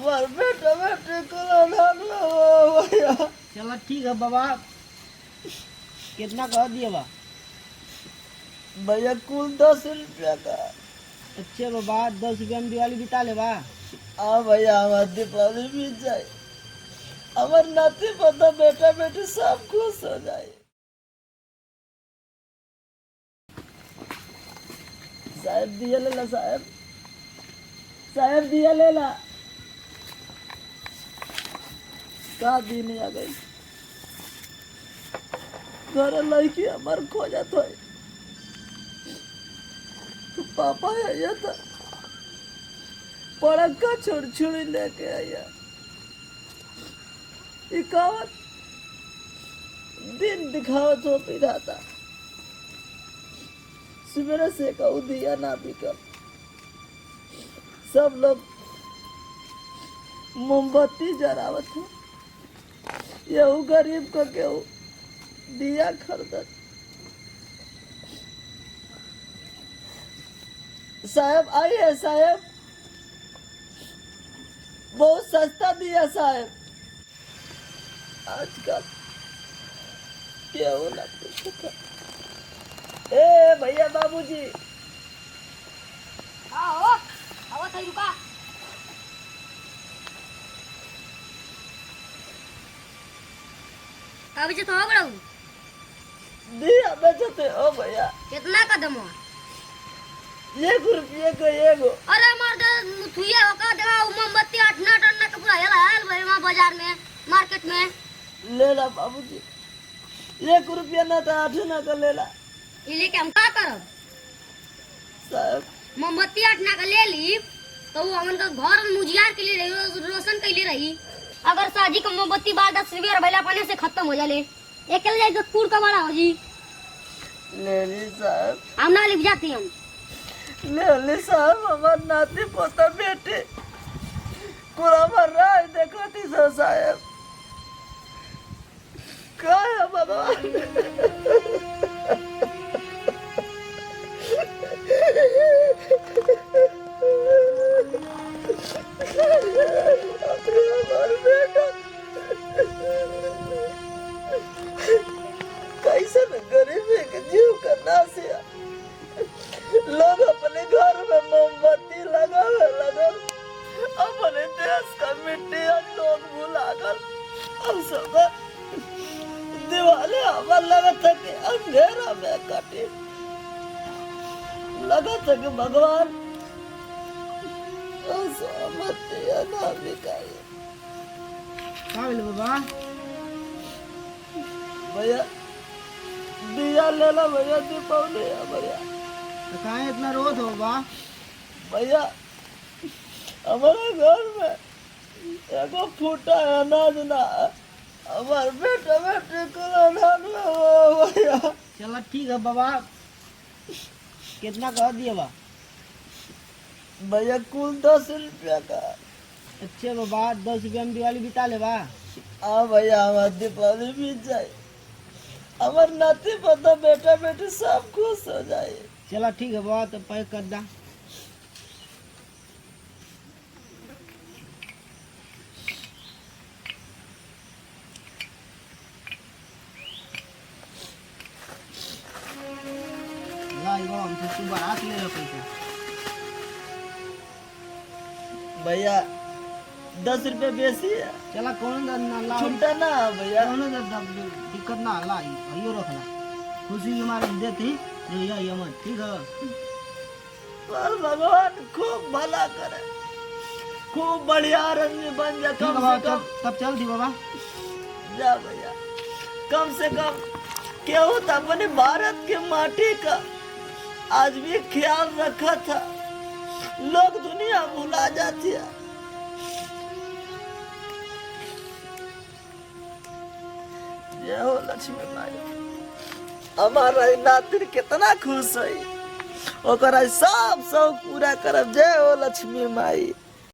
हमार बेटा बेटे को भैया। चलो ठीक है बाबा, कितना कह दिए बा? भैया कुल 10 रुपया का। अच्छे बाबा, 10 रुपया में दिवाली बिता ले बा। हाँ भैया, हमार दीपावली बीत जाए, हमार नाती पोता बेटा बेटी सब खुश हो जाए। साहब दिया ले ला, साहब साहब दिया ले ला। का दिन आ गई, घर लड़की हमार खोजत है। पापा आया था, पड़का छुड़ी लेके आया। इकावत दिन दिखावत हो पिरा था, सवेरे से कहू दिया ना बिकल। सब लोग मोमबत्ती जरावत है, यहू गरीब को केहू दिया खरीदत। साहब आइए साहब, बहुत सस्ता दिया साहब। आजकल केहू ना पूछता। ए भैया बाबूजी, आओ आओ सही रुका। कभी से तो हो बड़ा दिया बेचते हो भैया। कितना कदम हो? 1 रुपये का एगो। अरे मर्द थुइया हो का देवा मोमबत्ती 8 टन का पूरा हेला आयल भाई वहां बाजार में मार्केट में। ले ला बाबूजी, 1 रुपया ना तो 8 ना का ले ला। ये लेके हम का करब? साहब मोमबत्ती 8 का ले ली तो वो हमन का घर मुजियार के लिए रही, रोशन के लिए रही। अगर साजी का मोमबत्ती 10 रुपया भैला पाने से खत्म हो जाले, एक ले जाए तो कूड़ का बड़ा हो जी। ले ली साहब, हम ना लिख जाती हम। ले ली साहब, हमार नाती पोता बेटे पूरा मर रहा है। देखो थी सो साहब, क्या है भगवान। कैसे गरीबी के जीव का नासिया, लोग अपने घर में मोमबत्ती लगावे लगल, अपने देश का मिट्टी लोग भुलाकर। अब सब दिवाली हमार लगत है कि अंधेरा में कटे, लगत है कि भगवान असहमति ना बिकाए। का बोले बाबा? भैया दिया ले ला भैया, दीपावली है भैया। तो काहे इतना रोत हो बा? भैया हमारे घर में एगो फूटा अनाज ना, हमार बेटा बेटे को अनाज ना हो भैया। चलो ठीक है बाबा, कितना कह दिए बा? भैया कुल 10 रुपया का। अच्छे बाबा, 10 रुपया में दिवाली बिता ले बा। हाँ भैया, हमार दीपावली बीत जाए, हमार नाती पोता बेटा बेटी सब खुश हो जाए। चलो ठीक है बाबा, तो पैक कर दा। लाई बाबा, हमसे तू बारात ले लो पैसा। भैया 10 रुपये बेसी है, चला कौन ना ला, छुट्टा ना भैया। कौन दिक्कत ना ला, यो रखना खुशी हमारे देती रही अमन, ठीक है? पर भगवान खूब भला करे, खूब बढ़िया आदमी बन जा। ठीक है कम बाबा, से कम तब चल दी बाबा। जा भैया, कम से कम केहू तो अपने भारत के माटी का आज भी ख्याल रखा था। लोग दुनिया भुला जाती है। जय हो लक्ष्मी माई, हमारा नातिर कितना खुश है, ओकरा सब पूरा करब। जय हो लक्ष्मी माई।